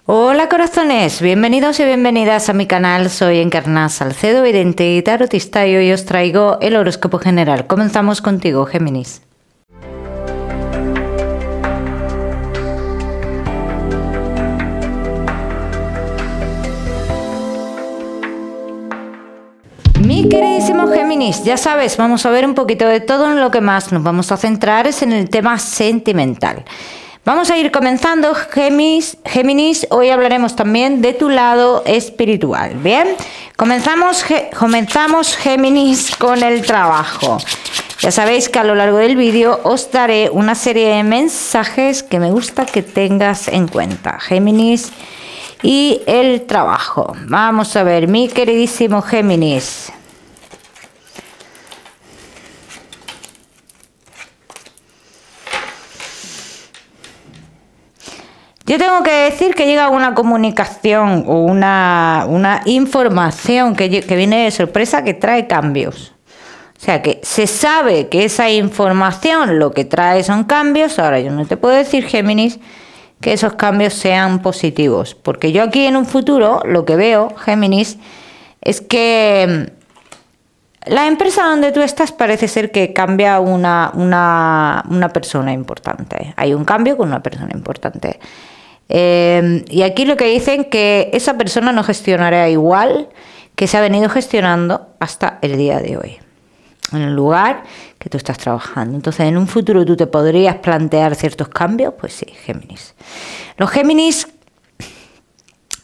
Hola corazones, bienvenidos y bienvenidas a mi canal. Soy Encarna Salcedo, vidente y tarotista, y hoy os traigo el horóscopo general. Comenzamos contigo, Géminis. Mi queridísimo Géminis, ya sabes, vamos a ver un poquito de todo. En lo que más nos vamos a centrar es en el tema sentimental. Vamos a ir comenzando, Géminis. Hoy hablaremos también de tu lado espiritual. Bien, comenzamos Géminis, con el trabajo. Ya sabéis que a lo largo del vídeo os daré una serie de mensajes que me gusta que tengas en cuenta, Géminis, y el trabajo. Vamos a ver, mi queridísimo Géminis. Yo tengo que decir que llega una comunicación o una información que viene de sorpresa, que trae cambios. O sea, que se sabe que esa información lo que trae son cambios. Ahora, yo no te puedo decir, Géminis, que esos cambios sean positivos, porque yo aquí en un futuro lo que veo, Géminis, es que la empresa donde tú estás parece ser que cambia una persona importante. Hay un cambio con una persona importante. Y aquí lo que dicen, que esa persona no gestionará igual que se ha venido gestionando hasta el día de hoy, en el lugar que tú estás trabajando. Entonces, en un futuro tú te podrías plantear ciertos cambios. Pues sí, Géminis. Los Géminis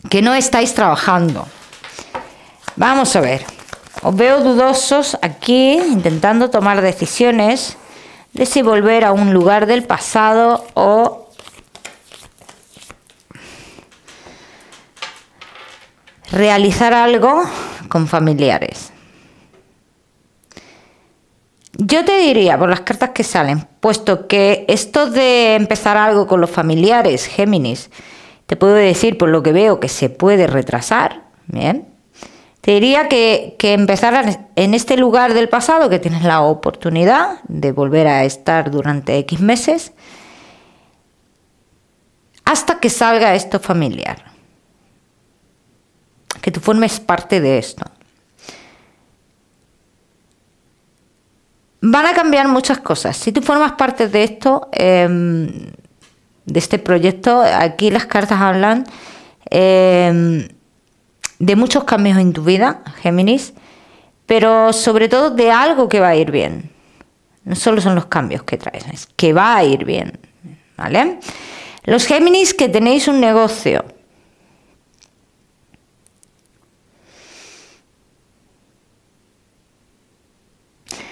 que no estáis trabajando, vamos a ver, os veo dudosos aquí, intentando tomar decisiones de si volver a un lugar del pasado o realizar algo con familiares. Yo te diría, por las cartas que salen, puesto que esto de empezar algo con los familiares, Géminis, te puedo decir por lo que veo que se puede retrasar, bien, te diría que empezaras en este lugar del pasado, que tienes la oportunidad de volver a estar durante X meses, hasta que salga esto familiar, que tú formes parte de esto. Van a cambiar muchas cosas. Si tú formas parte de esto, de este proyecto, aquí las cartas hablan de muchos cambios en tu vida, Géminis, pero sobre todo de algo que va a ir bien. No solo son los cambios que traes, es que va a ir bien, ¿vale? Los Géminis que tenéis un negocio,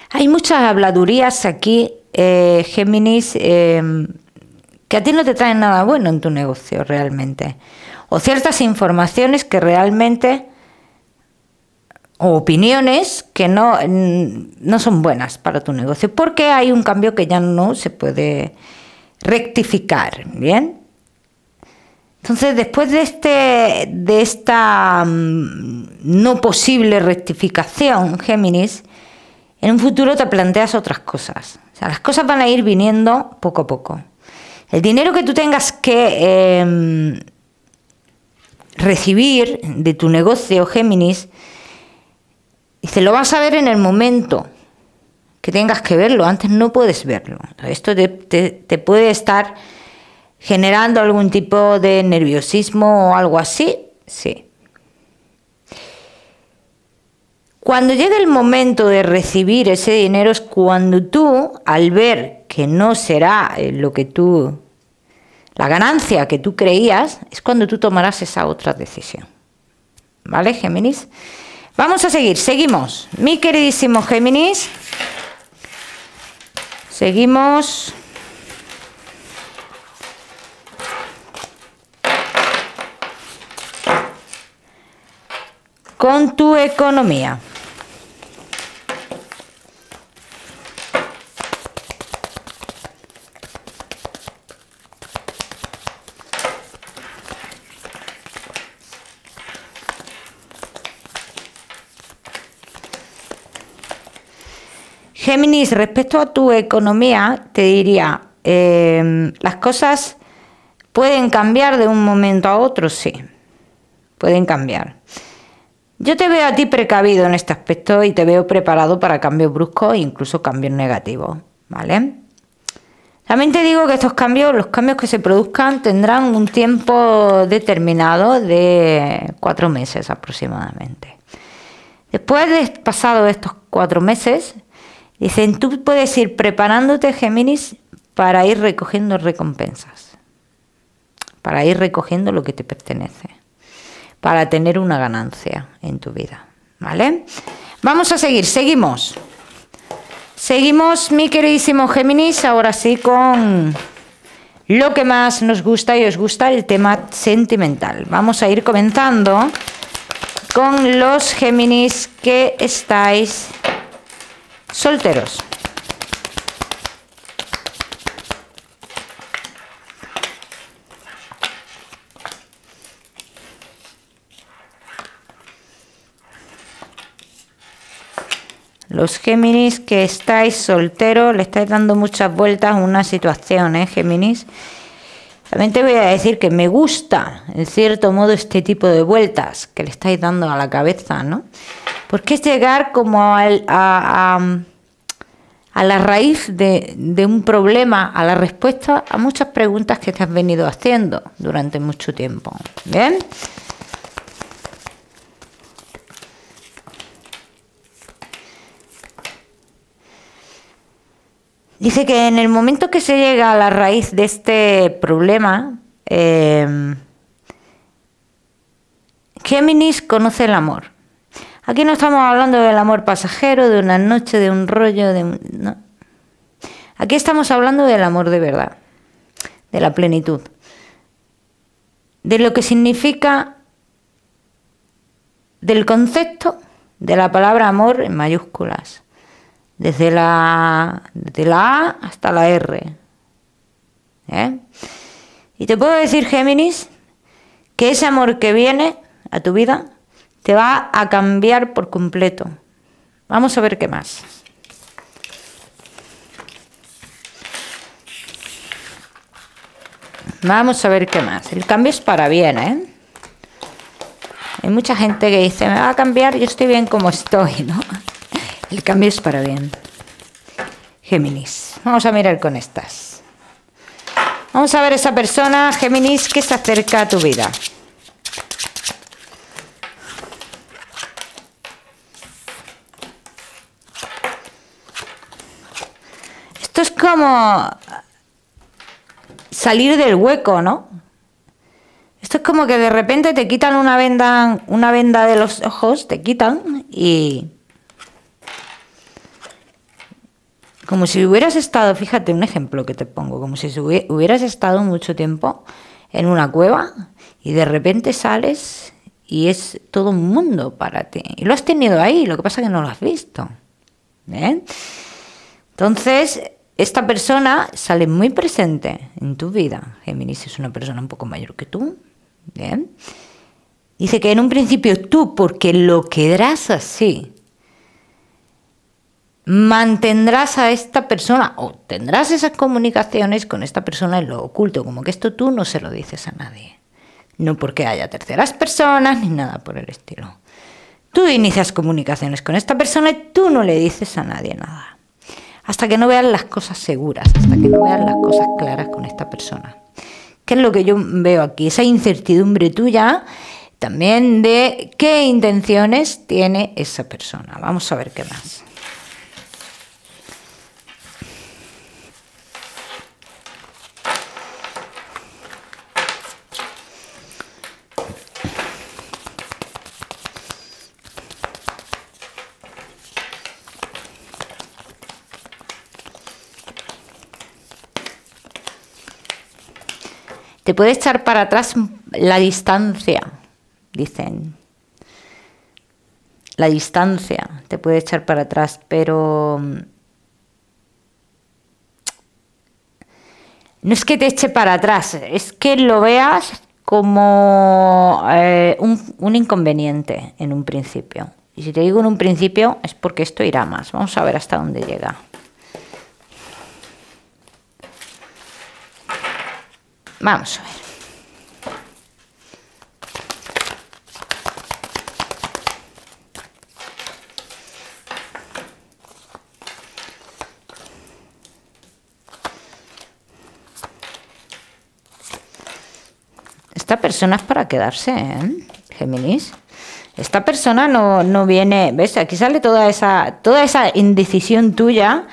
hay muchas habladurías aquí, Géminis, que a ti no te traen nada bueno en tu negocio realmente. O ciertas informaciones que realmente, o opiniones que no son buenas para tu negocio, porque hay un cambio que ya no se puede rectificar, ¿bien? Entonces, después de esta no posible rectificación, Géminis, en un futuro te planteas otras cosas. O sea, las cosas van a ir viniendo poco a poco. El dinero que tú tengas que recibir de tu negocio, Géminis, dice, lo vas a ver en el momento que tengas que verlo. Antes no puedes verlo. Esto te puede estar generando algún tipo de nerviosismo o algo así. Sí. Cuando llegue el momento de recibir ese dinero es cuando tú, al ver que no será la ganancia que tú creías, es cuando tú tomarás esa otra decisión. ¿Vale, Géminis? Vamos a seguir, seguimos. Mi queridísimo Géminis, seguimos. Con tu economía. Géminis, respecto a tu economía, te diría, las cosas ¿Pueden cambiar de un momento a otro? Sí, pueden cambiar. Yo te veo a ti precavido en este aspecto y te veo preparado para cambios bruscos e incluso cambios negativos, ¿vale? También te digo que estos cambios, los cambios que se produzcan, tendrán un tiempo determinado de 4 meses aproximadamente. Después de pasado estos 4 meses, dicen, tú puedes ir preparándote, Géminis, para ir recogiendo recompensas, para ir recogiendo lo que te pertenece, para tener una ganancia en tu vida, ¿vale? Vamos a seguir, seguimos. Seguimos, mi queridísimo Géminis, ahora sí con lo que más nos gusta y os gusta, el tema sentimental. Vamos a ir comenzando con los Géminis que estáis solteros. Los Géminis que estáis solteros, le estáis dando muchas vueltas a una situación, Géminis. También te voy a decir que me gusta, en cierto modo, este tipo de vueltas que le estáis dando a la cabeza, ¿no? Porque es llegar como a la raíz de un problema, a la respuesta a muchas preguntas que te has venido haciendo durante mucho tiempo. ¿Bien? Dice que en el momento que se llega a la raíz de este problema, Géminis conoce el amor. Aquí no estamos hablando del amor pasajero, de una noche, de un rollo, no. Aquí estamos hablando del amor de verdad, de la plenitud, de lo que significa, del concepto de la palabra amor en mayúsculas. Desde la A hasta la R. Y te puedo decir, Géminis, que ese amor que viene a tu vida te va a cambiar por completo. Vamos a ver qué más. Vamos a ver qué más. El cambio es para bien, Hay mucha gente que dice, me va a cambiar, yo estoy bien como estoy, ¿no? El cambio es para bien. Géminis. Vamos a mirar con estas. Vamos a ver esa persona, Géminis, que se acerca a tu vida. Esto es como salir del hueco, ¿no? Esto es como que de repente te quitan una venda de los ojos, te quitan y... Como si hubieras estado, fíjate un ejemplo que te pongo, como si hubieras estado mucho tiempo en una cueva y de repente sales y es todo un mundo para ti. Y lo has tenido ahí, lo que pasa es que no lo has visto. ¿Bien? Entonces, esta persona sale muy presente en tu vida. Géminis es una persona un poco mayor que tú. ¿Bien? Dice que en un principio tú, porque lo querrás así, mantendrás a esta persona o tendrás esas comunicaciones con esta persona en lo oculto, como que esto tú no se lo dices a nadie. No porque haya terceras personas ni nada por el estilo. Tú inicias comunicaciones con esta persona y tú no le dices a nadie nada. Hasta que no veas las cosas seguras, hasta que no veas las cosas claras con esta persona. ¿Qué es lo que yo veo aquí? Esa incertidumbre tuya también de qué intenciones tiene esa persona. Vamos a ver qué más. Te puede echar para atrás la distancia, dicen. La distancia te puede echar para atrás, pero no es que te eche para atrás, es que lo veas como un inconveniente en un principio. Y si te digo en un principio es porque esto irá más. Vamos a ver hasta dónde llega. Vamos a ver. esta persona es para quedarse, ¿eh? Géminis. Esta persona no viene, ¿ves? Aquí sale toda esa indecisión tuya,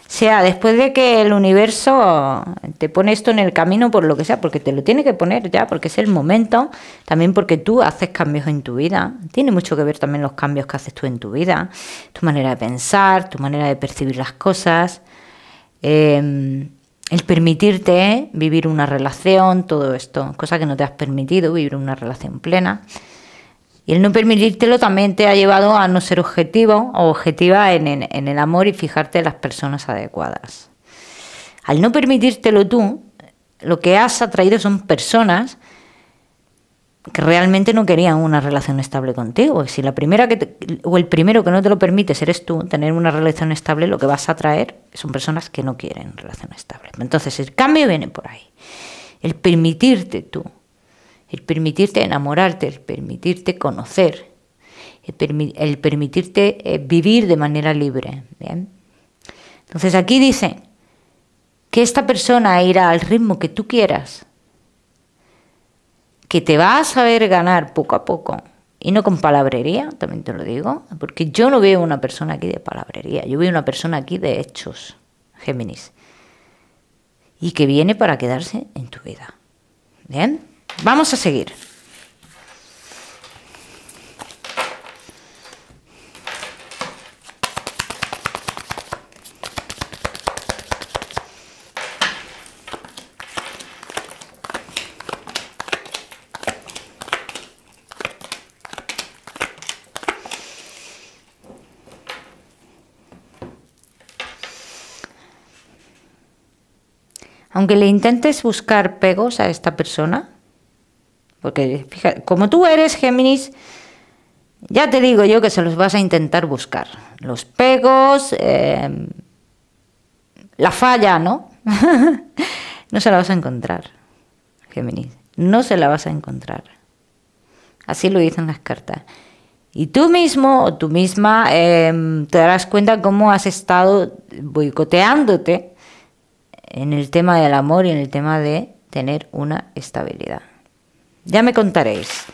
sea después de que el universo te pone esto en el camino por lo que sea, porque te lo tiene que poner ya, porque es el momento, también porque tú haces cambios en tu vida. Tiene mucho que ver también los cambios que haces tú en tu vida, tu manera de pensar, tu manera de percibir las cosas, el permitirte vivir una relación, todo esto, cosa que no te has permitido, vivir una relación plena. Y el no permitírtelo también te ha llevado a no ser objetivo o objetiva en el amor y fijarte en las personas adecuadas. Al no permitírtelo tú, lo que has atraído son personas que realmente no querían una relación estable contigo. Si la primera o el primero que no te lo permites eres tú, tener una relación estable, lo que vas a atraer son personas que no quieren relación estable. Entonces el cambio viene por ahí. El permitirte tú. El permitirte enamorarte, el permitirte conocer, el permitirte vivir de manera libre. ¿Bien? Entonces aquí dice que esta persona irá al ritmo que tú quieras, que te va a saber ganar poco a poco, y no con palabrería, también te lo digo, porque yo no veo una persona aquí de palabrería, yo veo una persona aquí de hechos, Géminis, y que viene para quedarse en tu vida. ¿Bien? Vamos a seguir. Aunque le intentes buscar pegos a esta persona, porque fíjate, como tú eres Géminis, ya te digo yo que se los vas a intentar buscar. Los pegos, la falla, ¿no? No se la vas a encontrar, Géminis. No se la vas a encontrar. Así lo dicen las cartas. Y tú mismo o tú misma te darás cuenta cómo has estado boicoteándote en el tema del amor y en el tema de tener una estabilidad. Ya me contaréis.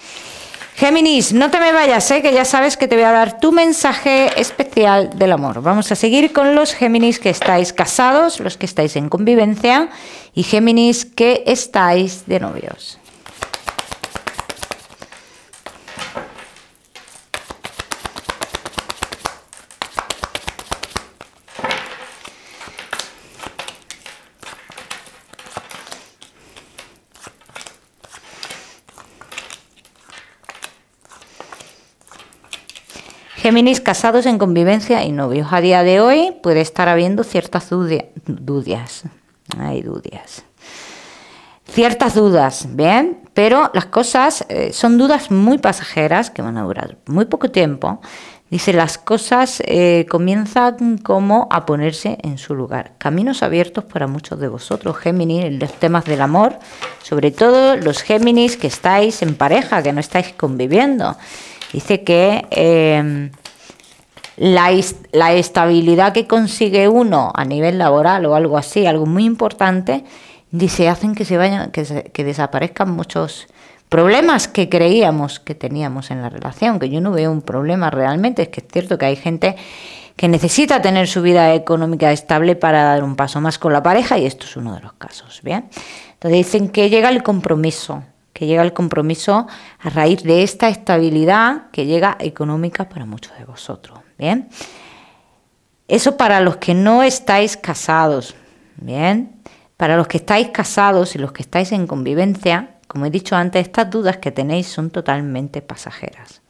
Géminis, no te me vayas, que ya sabes que te voy a dar tu mensaje especial del amor. Vamos a seguir con los Géminis que estáis casados, los que estáis en convivencia y Géminis que estáis de novios. Géminis casados en convivencia y novios. A día de hoy puede estar habiendo ciertas dudas. Hay dudas. Ciertas dudas, ¿bien? Pero las cosas son dudas muy pasajeras que van a durar muy poco tiempo. Dice, las cosas comienzan como a ponerse en su lugar. Caminos abiertos para muchos de vosotros, Géminis, en los temas del amor. Sobre todo los Géminis que estáis en pareja, que no estáis conviviendo. Dice que la estabilidad que consigue uno a nivel laboral o algo así, algo muy importante, dice, hacen que se vayan, que desaparezcan muchos problemas que creíamos que teníamos en la relación, que yo no veo un problema realmente. Es que es cierto que hay gente que necesita tener su vida económica estable para dar un paso más con la pareja y esto es uno de los casos, ¿bien? Entonces dicen que llega el compromiso a raíz de esta estabilidad que llega económica para muchos de vosotros, ¿bien? Eso para los que no estáis casados, ¿bien? Para los que estáis casados y los que estáis en convivencia, como he dicho antes, estas dudas que tenéis son totalmente pasajeras.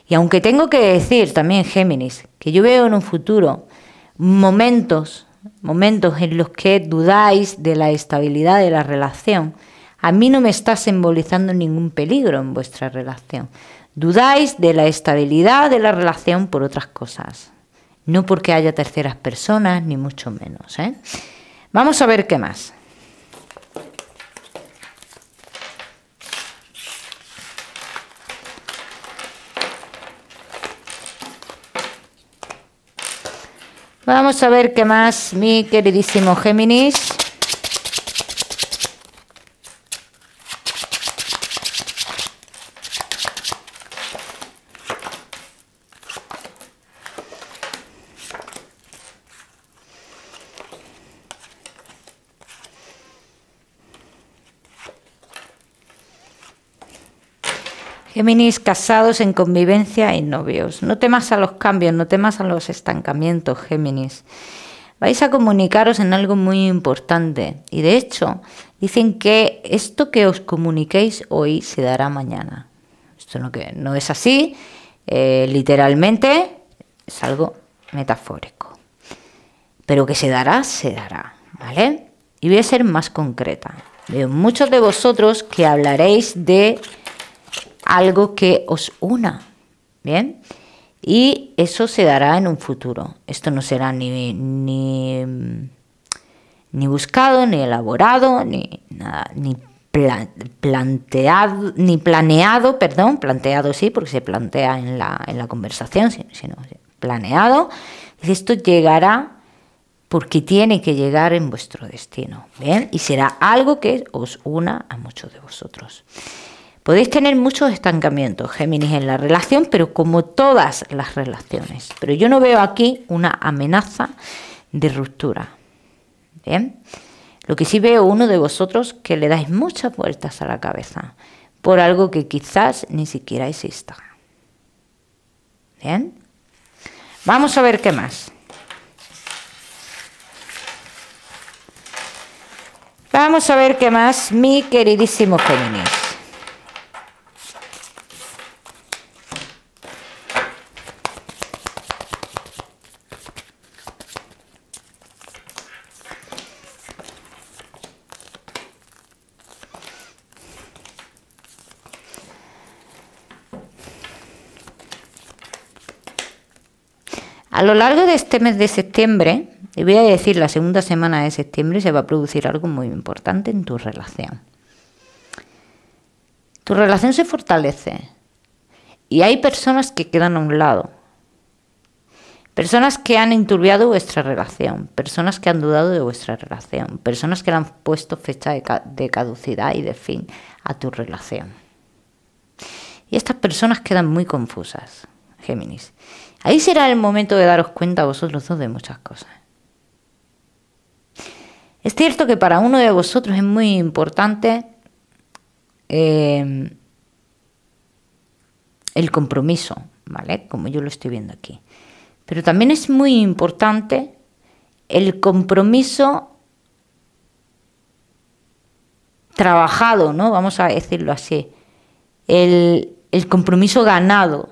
Y aunque tengo que decir también, Géminis, que yo veo en un futuro momentos en los que dudáis de la estabilidad de la relación, a mí no me está simbolizando ningún peligro en vuestra relación. Dudáis de la estabilidad de la relación por otras cosas, no porque haya terceras personas, ni mucho menos, ¿eh? Vamos a ver qué más. Vamos a ver qué más, mi queridísimo Géminis. Géminis, casados en convivencia y novios. No temas a los cambios, no temas a los estancamientos, Géminis. Vais a comunicaros en algo muy importante. Y de hecho, dicen que esto que os comuniquéis hoy se dará mañana. Esto no es así, literalmente, es algo metafórico. Pero que se dará, ¿vale? Y voy a ser más concreta. Veo muchos de vosotros que hablaréis de algo que os una, ¿bien? Y eso se dará en un futuro. Esto no será ni buscado, ni elaborado, ni nada, ni planeado, planteado sí, porque se plantea en la conversación, sino planeado. Esto llegará porque tiene que llegar en vuestro destino, ¿bien? Y será algo que os una a muchos de vosotros. Podéis tener muchos estancamientos, Géminis, en la relación, pero como todas las relaciones. Pero yo no veo aquí una amenaza de ruptura, ¿bien? Lo que sí veo uno de vosotros que le dais muchas vueltas a la cabeza por algo que quizás ni siquiera exista. ¿Bien? Vamos a ver qué más. Vamos a ver qué más, mi queridísimo Géminis. A lo largo de este mes de septiembre, y voy a decir la segunda semana de septiembre, se va a producir algo muy importante en tu relación. Tu relación se fortalece y hay personas que quedan a un lado. Personas que han enturbiado vuestra relación, personas que han dudado de vuestra relación, personas que le han puesto fecha de caducidad y de fin a tu relación. Y estas personas quedan muy confusas, Géminis. Ahí será el momento de daros cuenta vosotros dos de muchas cosas. Es cierto que para uno de vosotros es muy importante el compromiso, ¿vale? Como yo lo estoy viendo aquí. Pero también es muy importante el compromiso trabajado, ¿no? Vamos a decirlo así. El compromiso ganado.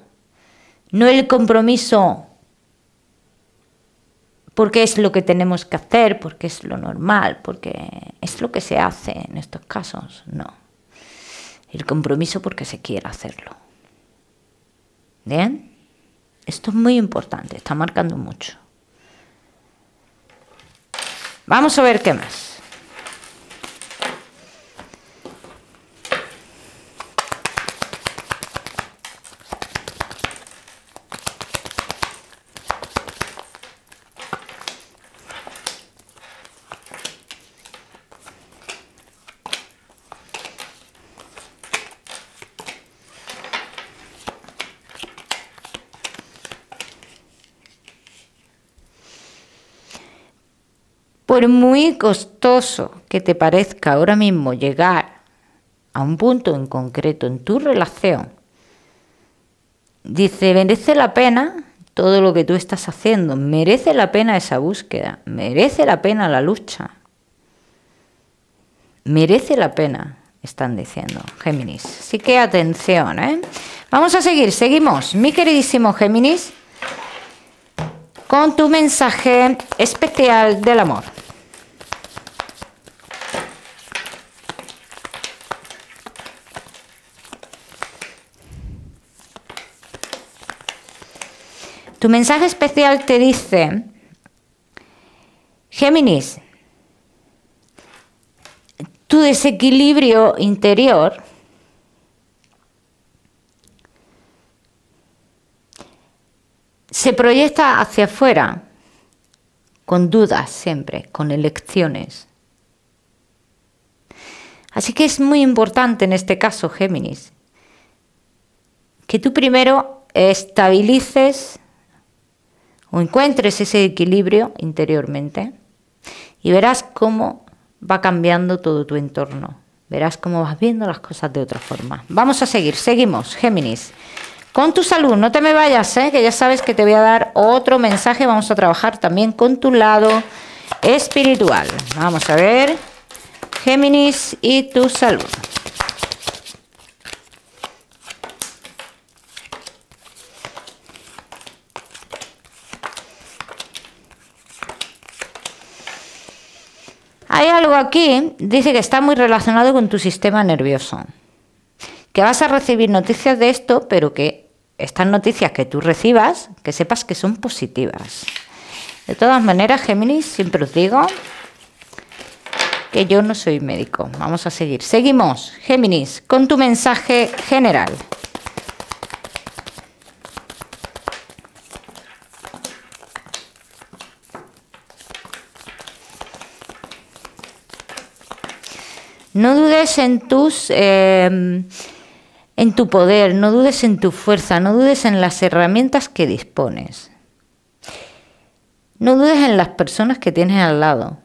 No el compromiso porque es lo que tenemos que hacer, porque es lo normal, porque es lo que se hace en estos casos. No. El compromiso porque se quiere hacerlo. ¿Bien? Esto es muy importante, está marcando mucho. Vamos a ver qué más. Por muy costoso que te parezca ahora mismo llegar a un punto en concreto en tu relación, dice, merece la pena todo lo que tú estás haciendo, merece la pena esa búsqueda, merece la pena la lucha, merece la pena, están diciendo, Géminis. Así que atención, ¿eh? Vamos a seguimos, mi queridísimo Géminis, con tu mensaje especial del amor. Tu mensaje especial te dice, Géminis, tu desequilibrio interior se proyecta hacia afuera, con dudas siempre, con elecciones. Así que es muy importante en este caso, Géminis, que tú primero estabilices o encuentres ese equilibrio interiormente y verás cómo va cambiando todo tu entorno. Verás cómo vas viendo las cosas de otra forma. Vamos a seguir, seguimos, Géminis. Con tu salud, no te me vayas, que ya sabes que te voy a dar otro mensaje. Vamos a trabajar también con tu lado espiritual. Vamos a ver, Géminis y tu salud. Hay algo aquí, dice que está muy relacionado con tu sistema nervioso. Que vas a recibir noticias de esto, pero que estas noticias que tú recibas, que sepas que son positivas. De todas maneras, Géminis, siempre os digo que yo no soy médico. Vamos a seguir. Seguimos, Géminis, con tu mensaje general. No dudes en tu poder, no dudes en tu fuerza, no dudes en las herramientas que dispones. No dudes en las personas que tienes al lado.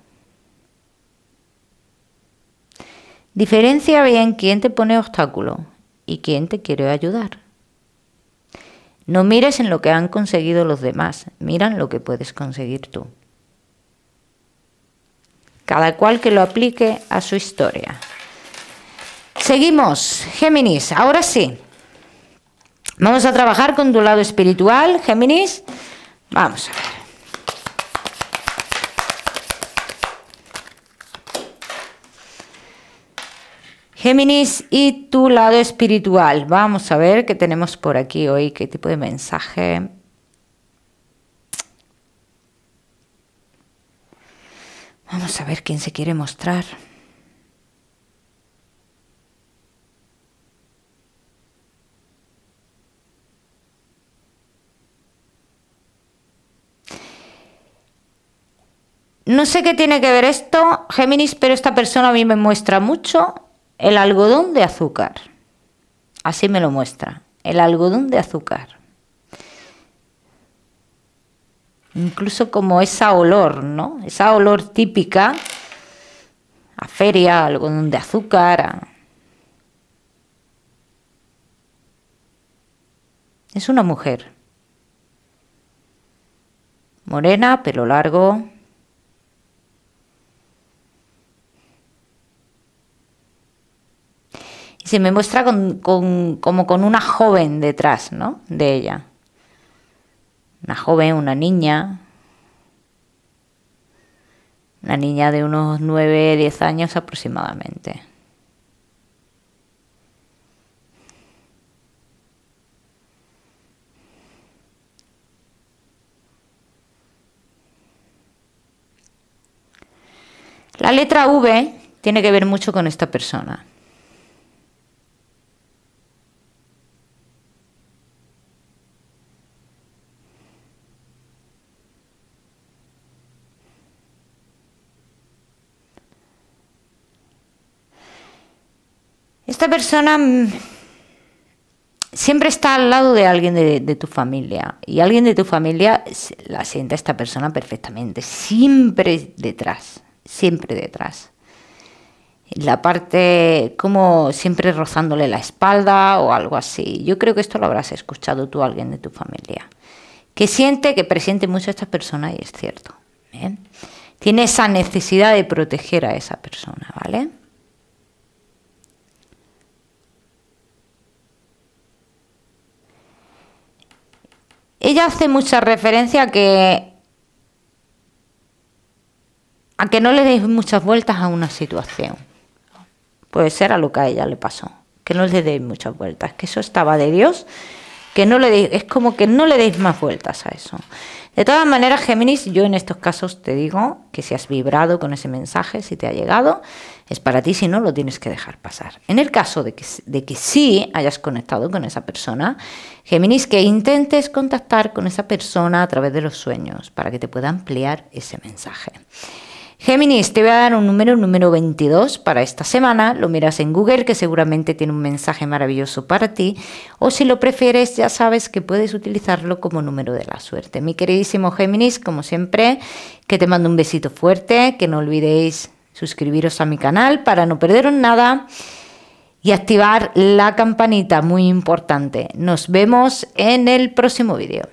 Diferencia bien quién te pone obstáculo y quién te quiere ayudar. No mires en lo que han conseguido los demás, mira en lo que puedes conseguir tú. Cada cual que lo aplique a su historia. Seguimos, Géminis, ahora sí. Vamos a trabajar con tu lado espiritual, Géminis. Vamos a ver. Géminis y tu lado espiritual. Vamos a ver qué tenemos por aquí hoy, qué tipo de mensaje. Vamos a ver quién se quiere mostrar. No sé qué tiene que ver esto, Géminis, pero esta persona a mí me muestra mucho el algodón de azúcar. Así me lo muestra, el algodón de azúcar. Incluso como esa olor, ¿no? Esa olor típica a feria, algodón de azúcar. Es una mujer. Morena, pelo largo. Y se me muestra como con una joven detrás, ¿no? De ella. Una joven, una niña. Una niña de unos 9, 10 años aproximadamente. La letra V tiene que ver mucho con esta persona. Esta persona siempre está al lado de alguien de tu familia. Y alguien de tu familia la siente a esta persona perfectamente. Siempre detrás. Siempre detrás. La parte como siempre rozándole la espalda o algo así. Yo creo que esto lo habrás escuchado tú a alguien de tu familia. Que siente, que presiente mucho a esta persona y es cierto. ¿Bien? Tiene esa necesidad de proteger a esa persona, ¿vale? Ella hace mucha referencia a que no le deis muchas vueltas a una situación. Puede ser a lo que a ella le pasó. Que no le deis muchas vueltas. Que eso estaba de Dios. Que no le deis, es como que no le deis más vueltas a eso. De todas maneras, Géminis, yo en estos casos te digo que si has vibrado con ese mensaje, si te ha llegado, es para ti, si no, lo tienes que dejar pasar. En el caso de que sí hayas conectado con esa persona, Géminis, que intentes contactar con esa persona a través de los sueños para que te pueda ampliar ese mensaje. Géminis, te voy a dar un número 22 para esta semana. Lo miras en Google, que seguramente tiene un mensaje maravilloso para ti. O si lo prefieres, ya sabes que puedes utilizarlo como número de la suerte. Mi queridísimo Géminis, como siempre, que te mando un besito fuerte, que no olvidéis suscribiros a mi canal para no perderos nada y activar la campanita, muy importante. Nos vemos en el próximo vídeo.